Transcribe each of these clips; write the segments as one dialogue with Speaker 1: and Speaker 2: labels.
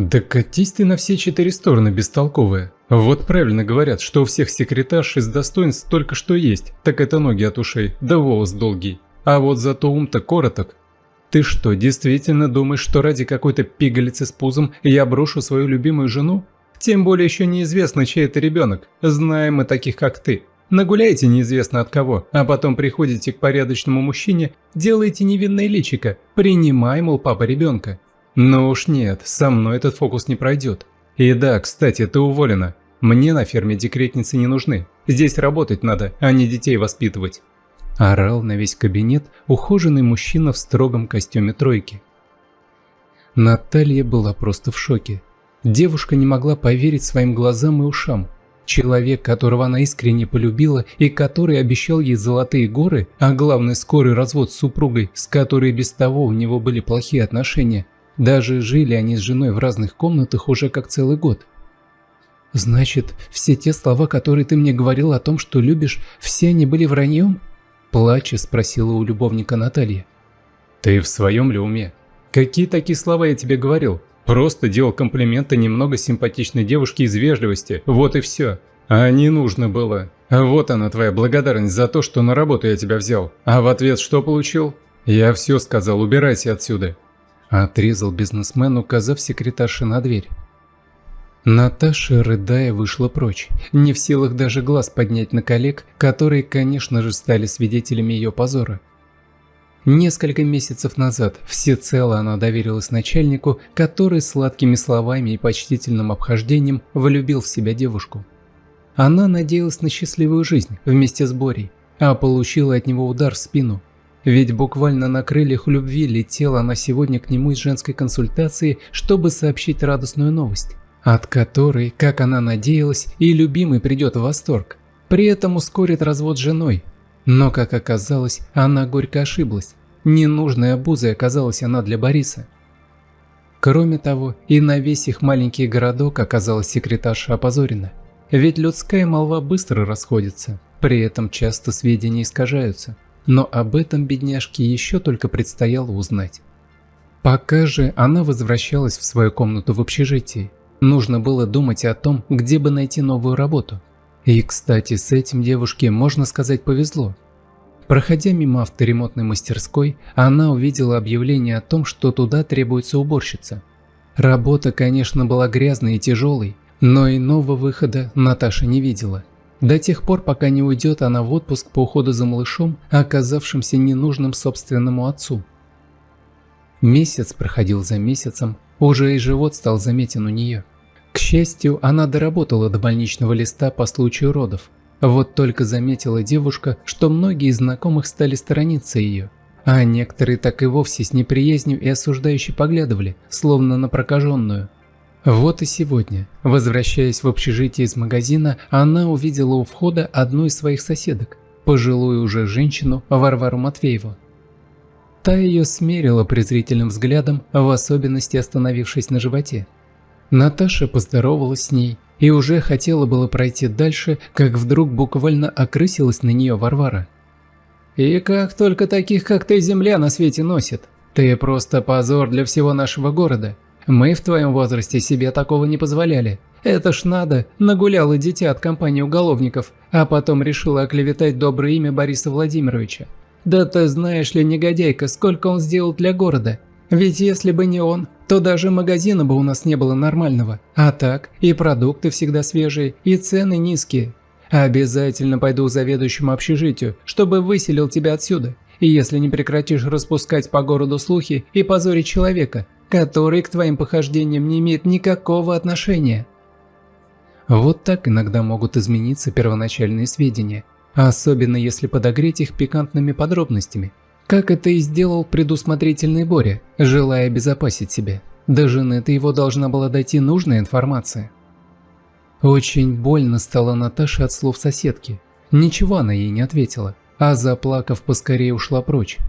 Speaker 1: Да катись ты на все четыре стороны, бестолковая. Вот правильно говорят, что у всех секретарш из достоинств только что есть, так это ноги от ушей, да волос долгий. А вот зато ум-то короток. Ты что, действительно думаешь, что ради какой-то пигалицы с пузом я брошу свою любимую жену? Тем более еще неизвестно, чей это ребенок. Знаем мы таких, как ты. Нагуляете неизвестно от кого, а потом приходите к порядочному мужчине, делаете невинное личико, принимай, мол, папа ребенка. Ну уж нет, со мной этот фокус не пройдет. И да, кстати, ты уволена. Мне на ферме декретницы не нужны. Здесь работать надо, а не детей воспитывать. Орал на весь кабинет ухоженный мужчина в строгом костюме тройки. Наталья была просто в шоке. Девушка не могла поверить своим глазам и ушам. Человек, которого она искренне полюбила и который обещал ей золотые горы, а главное скорый развод с супругой, с которой без того у него были плохие отношения, даже жили они с женой в разных комнатах уже как целый год. «Значит, все те слова, которые ты мне говорил о том, что любишь, все они были враньем?» Плача спросила у любовника Наталья. «Ты в своем ли уме? Какие такие слова я тебе говорил? Просто делал комплименты немного симпатичной девушке из вежливости, вот и все. А не нужно было. Вот она твоя благодарность за то, что на работу я тебя взял. А в ответ что получил? Я все сказал, убирайся отсюда». Отрезал бизнесмен, указав секретарше на дверь. Наташа, рыдая, вышла прочь, не в силах даже глаз поднять на коллег, которые, конечно же, стали свидетелями ее позора. Несколько месяцев назад всецело она доверилась начальнику, который сладкими словами и почтительным обхождением влюбил в себя девушку. Она надеялась на счастливую жизнь вместе с Борей, а получила от него удар в спину. Ведь буквально на крыльях любви летела она сегодня к нему из женской консультации, чтобы сообщить радостную новость, от которой, как она надеялась, и любимый придет в восторг. При этом ускорит развод с женой. Но, как оказалось, она горько ошиблась. Ненужной обузой оказалась она для Бориса. Кроме того, и на весь их маленький городок оказалась секретарша опозорена. Ведь людская молва быстро расходится, при этом часто сведения искажаются. Но об этом бедняжке еще только предстояло узнать. Пока же она возвращалась в свою комнату в общежитии, нужно было думать о том, где бы найти новую работу. И, кстати, с этим девушке, можно сказать, повезло. Проходя мимо авторемонтной мастерской, она увидела объявление о том, что туда требуется уборщица. Работа, конечно, была грязной и тяжелой, но иного выхода Наташа не видела. До тех пор, пока не уйдет она в отпуск по уходу за малышом, оказавшимся ненужным собственному отцу. Месяц проходил за месяцем, уже и живот стал заметен у нее. К счастью, она доработала до больничного листа по случаю родов. Вот только заметила девушка, что многие из знакомых стали сторониться ее, а некоторые так и вовсе с неприязнью и осуждающе поглядывали, словно на прокаженную. Вот и сегодня, возвращаясь в общежитие из магазина, она увидела у входа одну из своих соседок, пожилую уже женщину Варвару Матвееву. Та ее смерила презрительным взглядом, в особенности остановившись на животе. Наташа поздоровалась с ней и уже хотела было пройти дальше, как вдруг буквально окрысилась на нее Варвара. «И как только таких, как ты, земля на свете носит? Ты просто позор для всего нашего города. Мы в твоем возрасте себе такого не позволяли. Это ж надо, нагуляла дитя от компании уголовников, а потом решила оклеветать доброе имя Бориса Владимировича. Да ты знаешь ли, негодяйка, сколько он сделал для города? Ведь если бы не он, то даже магазина бы у нас не было нормального. А так, и продукты всегда свежие, и цены низкие. Обязательно пойду к заведующему общежитию, чтобы выселил тебя отсюда. И если не прекратишь распускать по городу слухи и позорить человека, который к твоим похождениям не имеет никакого отношения». Вот так иногда могут измениться первоначальные сведения, особенно если подогреть их пикантными подробностями, как это и сделал предусмотрительный Боря, желая обезопасить себя. До жены-то его должна была дойти нужная информация. Очень больно стало Наташе от слов соседки. Ничего она ей не ответила, а заплакав, поскорее ушла прочь.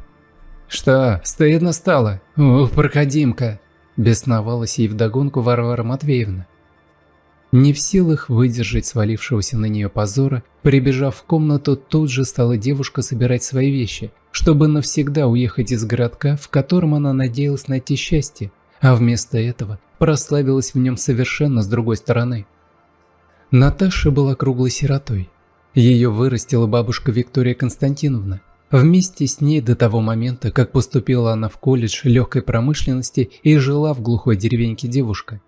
Speaker 1: «Что, стыдно стало? Ух, проходимка!» – бесновалась ей вдогонку Варвара Матвеевна. Не в силах выдержать свалившегося на нее позора, прибежав в комнату, тут же стала девушка собирать свои вещи, чтобы навсегда уехать из городка, в котором она надеялась найти счастье, а вместо этого прославилась в нем совершенно с другой стороны. Наташа была круглой сиротой. Ее вырастила бабушка Виктория Константиновна. Вместе с ней до того момента, как поступила она в колледж легкой промышленности и жила в глухой деревеньке девушка.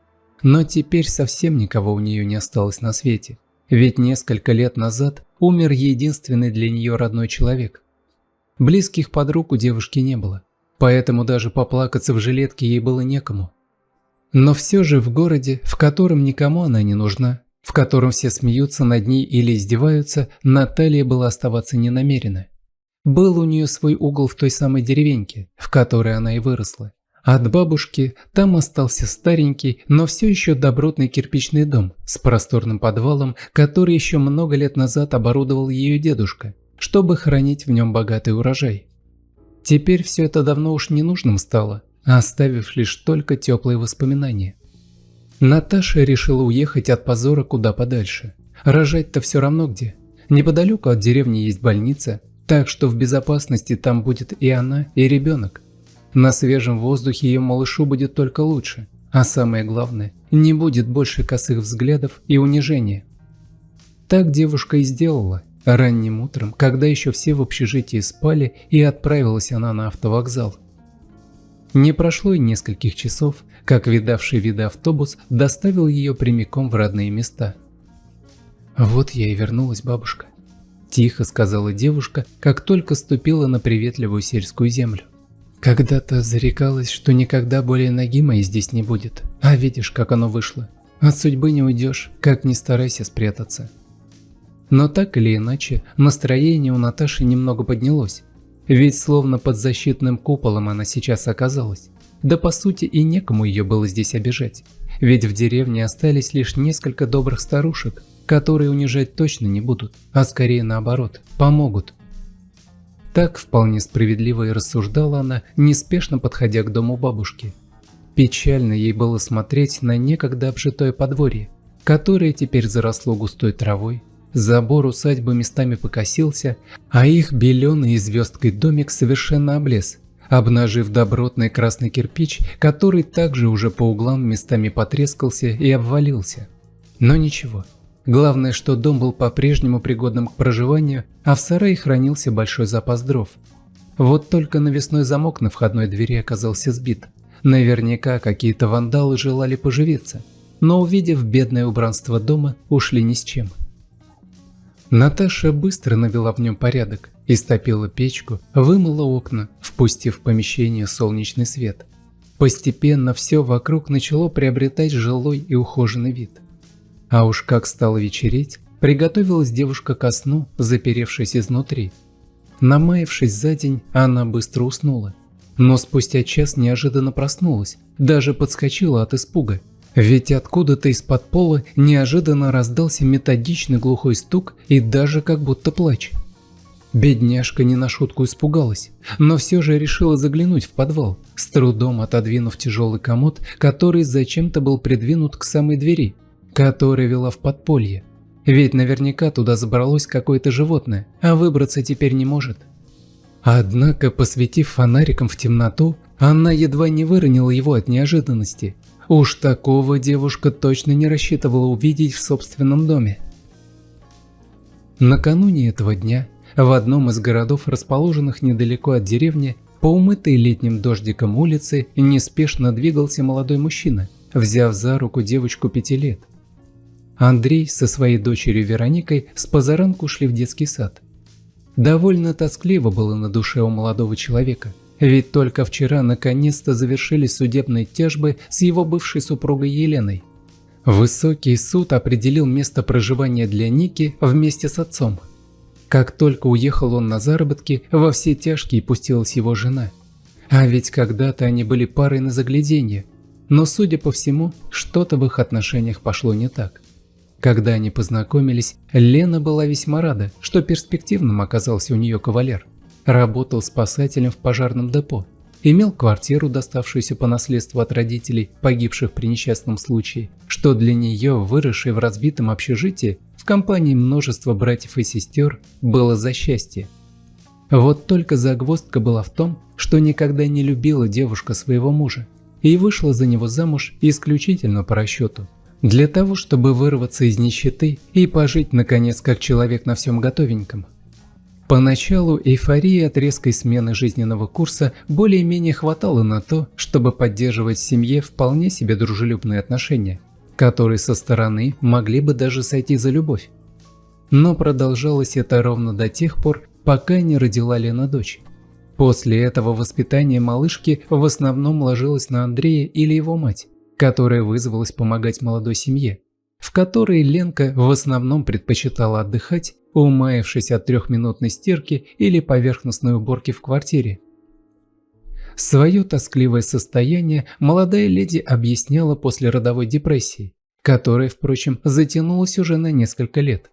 Speaker 1: Но теперь совсем никого у нее не осталось на свете. Ведь несколько лет назад умер единственный для нее родной человек. Близких подруг у девушки не было, поэтому даже поплакаться в жилетке ей было некому. Но все же в городе, в котором никому она не нужна, в котором все смеются над ней или издеваются, Наталья была оставаться не намерена. Был у нее свой угол в той самой деревеньке, в которой она и выросла. От бабушки там остался старенький, но все еще добротный кирпичный дом с просторным подвалом, который еще много лет назад оборудовал ее дедушка, чтобы хранить в нем богатый урожай. Теперь все это давно уж ненужным стало, оставив лишь только теплые воспоминания. Наташа решила уехать от позора куда подальше. Рожать-то все равно где. Неподалеку от деревни есть больница, так что в безопасности там будет и она, и ребенок. На свежем воздухе ее малышу будет только лучше, а самое главное, не будет больше косых взглядов и унижения. Так девушка и сделала. Ранним утром, когда еще все в общежитии спали, и отправилась она на автовокзал. Не прошло и нескольких часов, как видавший виды автобус доставил ее прямиком в родные места. «Вот я и вернулась, бабушка», – тихо сказала девушка, как только ступила на приветливую сельскую землю. «Когда-то зарекалась, что никогда более ноги моей здесь не будет, а видишь, как оно вышло. От судьбы не уйдешь, как ни старайся спрятаться». Но так или иначе, настроение у Наташи немного поднялось, ведь словно под защитным куполом она сейчас оказалась. Да по сути и некому ее было здесь обижать, ведь в деревне остались лишь несколько добрых старушек, которые унижать точно не будут, а скорее наоборот, помогут. Так вполне справедливо и рассуждала она, неспешно подходя к дому бабушки. Печально ей было смотреть на некогда обжитое подворье, которое теперь заросло густой травой. Забор усадьбы местами покосился, а их беленый звездкой домик совершенно облез, обнажив добротный красный кирпич, который также уже по углам местами потрескался и обвалился. Но ничего. Главное, что дом был по-прежнему пригодным к проживанию, а в сарае хранился большой запас дров. Вот только навесной замок на входной двери оказался сбит. Наверняка какие-то вандалы желали поживиться, но увидев бедное убранство дома, ушли ни с чем. Наташа быстро навела в нем порядок, истопила печку, вымыла окна, впустив в помещение солнечный свет. Постепенно все вокруг начало приобретать жилой и ухоженный вид. А уж как стало вечереть, приготовилась девушка ко сну, заперевшись изнутри. Намаявшись за день, она быстро уснула. Но спустя час неожиданно проснулась, даже подскочила от испуга. Ведь откуда-то из-под пола неожиданно раздался методичный глухой стук и даже как будто плач. Бедняжка не на шутку испугалась, но все же решила заглянуть в подвал, с трудом отодвинув тяжелый комод, который зачем-то был придвинут к самой двери, которая вела в подполье. Ведь наверняка туда забралось какое-то животное, а выбраться теперь не может. Однако, посветив фонариком в темноту, она едва не выронила его от неожиданности. Уж такого девушка точно не рассчитывала увидеть в собственном доме. Накануне этого дня в одном из городов, расположенных недалеко от деревни, по умытой летним дождиком улице неспешно двигался молодой мужчина, взяв за руку девочку 5 лет. Андрей со своей дочерью Вероникой спозаранку шли в детский сад. Довольно тоскливо было на душе у молодого человека. Ведь только вчера наконец-то завершились судебные тяжбы с его бывшей супругой Еленой. Высокий суд определил место проживания для Ники вместе с отцом. Как только уехал он на заработки, во все тяжкие пустилась его жена. А ведь когда-то они были парой на загляденье. Но, судя по всему, что-то в их отношениях пошло не так. Когда они познакомились, Лена была весьма рада, что перспективным оказался у нее кавалер. Работал спасателем в пожарном депо, имел квартиру, доставшуюся по наследству от родителей, погибших при несчастном случае, что для нее, выросшей в разбитом общежитии, в компании множества братьев и сестер, было за счастье. Вот только загвоздка была в том, что никогда не любила девушка своего мужа, и вышла за него замуж исключительно по расчету. Для того, чтобы вырваться из нищеты и пожить, наконец, как человек на всем готовеньком. Поначалу эйфории от резкой смены жизненного курса более-менее хватало на то, чтобы поддерживать в семье вполне себе дружелюбные отношения, которые со стороны могли бы даже сойти за любовь. Но продолжалось это ровно до тех пор, пока не родила Лена дочь. После этого воспитание малышки в основном ложилось на Андрея или его мать, которая вызвалась помогать молодой семье, в которой Ленка в основном предпочитала отдыхать, умаявшись от трехминутной стирки или поверхностной уборки в квартире. Свое тоскливое состояние молодая леди объясняла послеродовой депрессией, которая, впрочем, затянулась уже на несколько лет.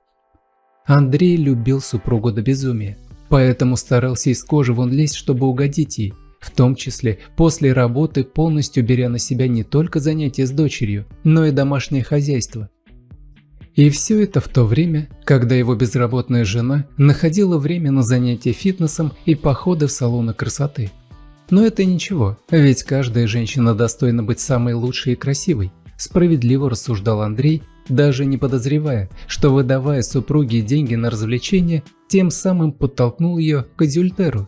Speaker 1: Андрей любил супругу до безумия, поэтому старался из кожи вон лезть, чтобы угодить ей, в том числе после работы, полностью беря на себя не только занятия с дочерью, но и домашнее хозяйство. И все это в то время, когда его безработная жена находила время на занятия фитнесом и походы в салоны красоты. Но это ничего, ведь каждая женщина достойна быть самой лучшей и красивой, справедливо рассуждал Андрей, даже не подозревая, что, выдавая супруге деньги на развлечения, тем самым подтолкнул ее к адюльтеру.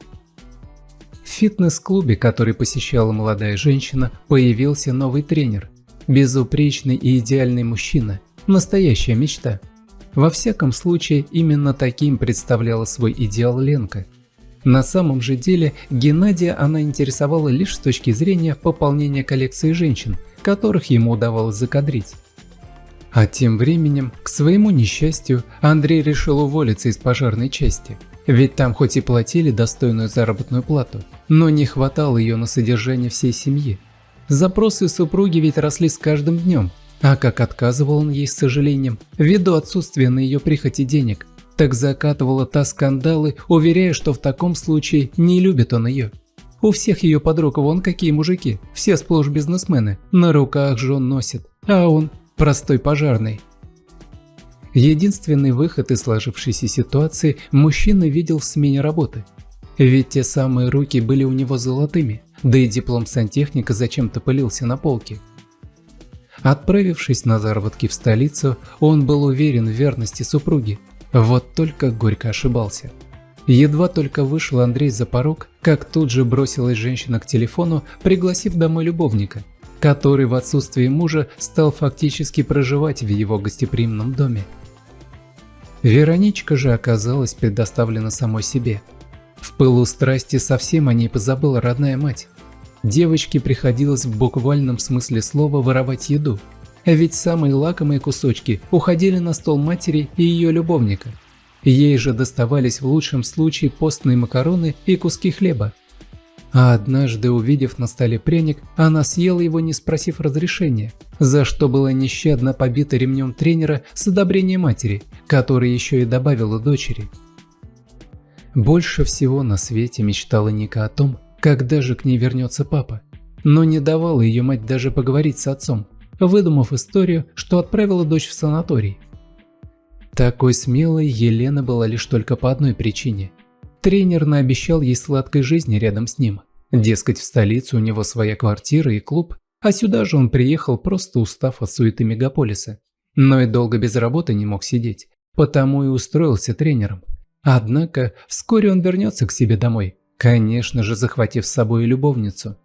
Speaker 1: В фитнес-клубе, который посещала молодая женщина, появился новый тренер. Безупречный и идеальный мужчина. Настоящая мечта. Во всяком случае, именно таким представляла свой идеал Ленка. На самом же деле, Геннадия она интересовала лишь с точки зрения пополнения коллекции женщин, которых ему удавалось закадрить. А тем временем, к своему несчастью, Андрей решил уволиться из пожарной части. Ведь там хоть и платили достойную заработную плату, но не хватало ее на содержание всей семьи. Запросы супруги ведь росли с каждым днем, а как отказывал он ей с сожалением, ввиду отсутствия на ее прихоти денег, так закатывала та скандалы, уверяя, что в таком случае не любит он ее. У всех ее подруг вон какие мужики, все сплошь бизнесмены, на руках жен носят, а он простой пожарный. Единственный выход из сложившейся ситуации мужчина видел в смене работы. Ведь те самые руки были у него золотыми, да и диплом сантехника зачем-то пылился на полке. Отправившись на заработки в столицу, он был уверен в верности супруги, вот только горько ошибался. Едва только вышел Андрей за порог, как тут же бросилась женщина к телефону, пригласив домой любовника, который в отсутствие мужа стал фактически проживать в его гостеприимном доме. Вероничка же оказалась предоставлена самой себе. В пылу страсти совсем о ней позабыла родная мать. Девочке приходилось в буквальном смысле слова воровать еду, ведь самые лакомые кусочки уходили на стол матери и ее любовника. Ей же доставались в лучшем случае постные макароны и куски хлеба. А однажды, увидев на столе пряник, она съела его, не спросив разрешения, за что была нещадно побита ремнем тренера с одобрения матери, которая еще и добавила дочери. Больше всего на свете мечтала Ника о том, когда же к ней вернется папа, но не давала ее мать даже поговорить с отцом, выдумав историю, что отправила дочь в санаторий. Такой смелой Елена была лишь только по одной причине. Тренер наобещал ей сладкой жизни рядом с ним. Дескать, в столице у него своя квартира и клуб, а сюда же он приехал, просто устав от суеты мегаполиса. Но и долго без работы не мог сидеть, потому и устроился тренером. Однако вскоре он вернется к себе домой, конечно же, захватив с собой и любовницу.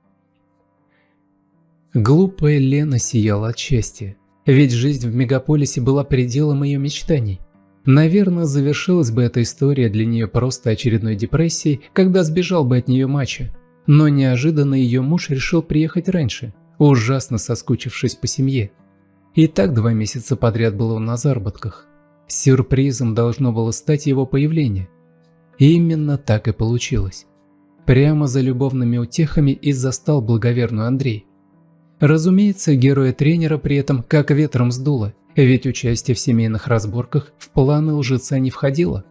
Speaker 1: Глупая Лена сияла от счастья, ведь жизнь в мегаполисе была пределом ее мечтаний. Наверное, завершилась бы эта история для нее просто очередной депрессией, когда сбежал бы от нее мачо. Но неожиданно ее муж решил приехать раньше, ужасно соскучившись по семье. И так 2 месяца подряд был он на заработках. Сюрпризом должно было стать его появление. И именно так и получилось. Прямо за любовными утехами и застал благоверную Андрей. Разумеется, героя тренера при этом как ветром сдуло, ведь участие в семейных разборках в планы лжеца не входило.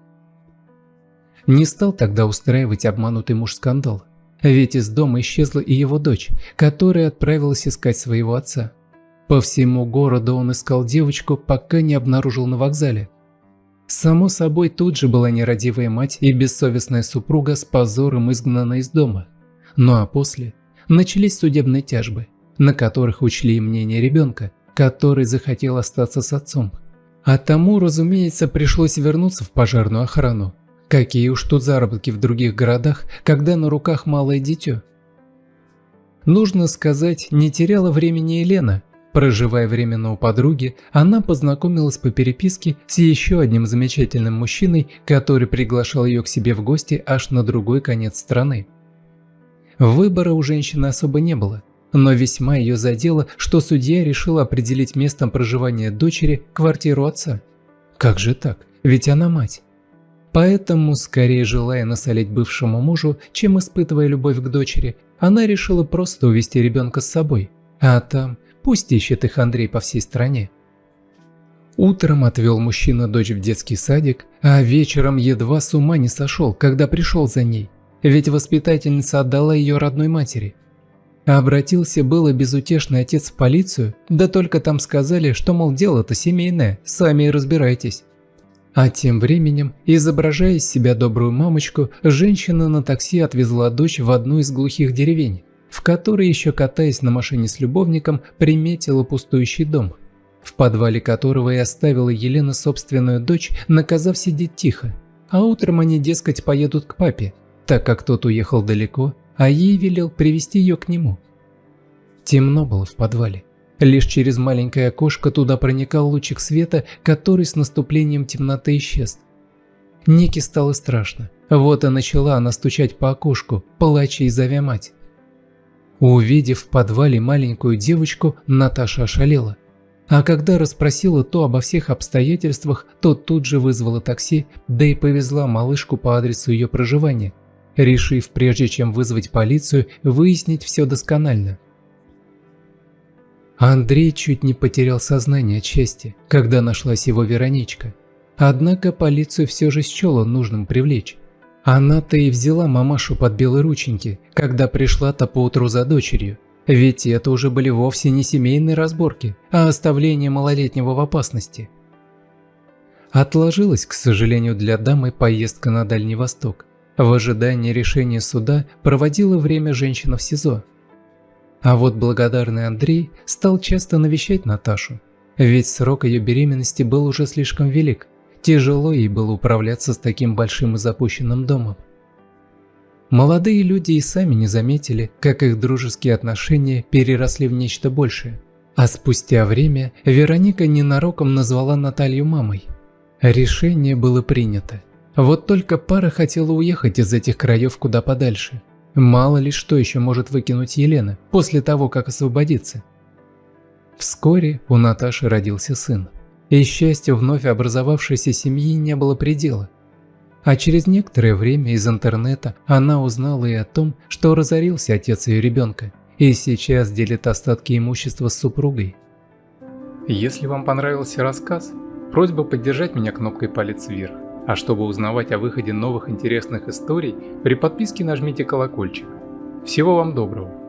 Speaker 1: Не стал тогда устраивать обманутый муж скандал, ведь из дома исчезла и его дочь, которая отправилась искать своего отца. По всему городу он искал девочку, пока не обнаружил на вокзале. Само собой, тут же была нерадивая мать и бессовестная супруга с позором изгнана из дома. Ну а после начались судебные тяжбы. на которых учли мнение ребенка, который захотел остаться с отцом. А тому, разумеется, пришлось вернуться в пожарную охрану. Какие уж тут заработки в других городах, когда на руках малое дитё. Нужно сказать, не теряла времени Елена. Проживая временно у подруги, она познакомилась по переписке с еще одним замечательным мужчиной, который приглашал ее к себе в гости аж на другой конец страны. Выбора у женщины особо не было, но весьма ее задело, что судья решил определить местом проживания дочери квартиру отца. Как же так? Ведь она мать. Поэтому, скорее желая насолить бывшему мужу, чем испытывая любовь к дочери, она решила просто увезти ребенка с собой, а там пусть ищет их Андрей по всей стране. Утром отвел мужчина дочь в детский садик, а вечером едва с ума не сошел, когда пришел за ней, ведь воспитательница отдала ее родной матери. Обратился было безутешный отец в полицию, да только там сказали, что, мол, дело-то семейное, сами и разбирайтесь. А тем временем, изображая из себя добрую мамочку, женщина на такси отвезла дочь в одну из глухих деревень, в которой, еще катаясь на машине с любовником, приметила пустующий дом, в подвале которого и оставила Елена собственную дочь, наказав сидеть тихо. А утром они, дескать, поедут к папе, так как тот уехал далеко, а ей велел привести ее к нему. Темно было в подвале. Лишь через маленькое окошко туда проникал лучик света, который с наступлением темноты исчез. Нике стало страшно. Вот и начала она стучать по окошку, плача и зовя мать. Увидев в подвале маленькую девочку, Наташа ошалела. А когда расспросила то обо всех обстоятельствах, то тут же вызвала такси, да и повезла малышку по адресу ее проживания, решив, прежде чем вызвать полицию, выяснить все досконально. Андрей чуть не потерял сознание от счастья, когда нашлась его Вероничка. Однако полицию все же счела нужным привлечь. Она-то и взяла мамашу под белые рученьки, когда пришла-то поутру за дочерью. Ведь это уже были вовсе не семейные разборки, а оставление малолетнего в опасности. Отложилась, к сожалению для дамы, поездка на Дальний Восток. В ожидании решения суда проводила время женщина в СИЗО. А вот благодарный Андрей стал часто навещать Наташу, ведь срок ее беременности был уже слишком велик, тяжело ей было управляться с таким большим и запущенным домом. Молодые люди и сами не заметили, как их дружеские отношения переросли в нечто большее, а спустя время Вероника ненароком назвала Наталью мамой. Решение было принято, вот только пара хотела уехать из этих краев куда подальше. Мало ли что еще может выкинуть Елена после того, как освободится. Вскоре у Наташи родился сын, и счастью вновь образовавшейся семьи не было предела. А через некоторое время из интернета она узнала и о том, что разорился отец ее ребенка, и сейчас делит остатки имущества с супругой.
Speaker 2: Если вам понравился рассказ, просьба поддержать меня кнопкой «Палец вверх». А чтобы узнавать о выходе новых интересных историй, при подписке нажмите колокольчик. Всего вам доброго!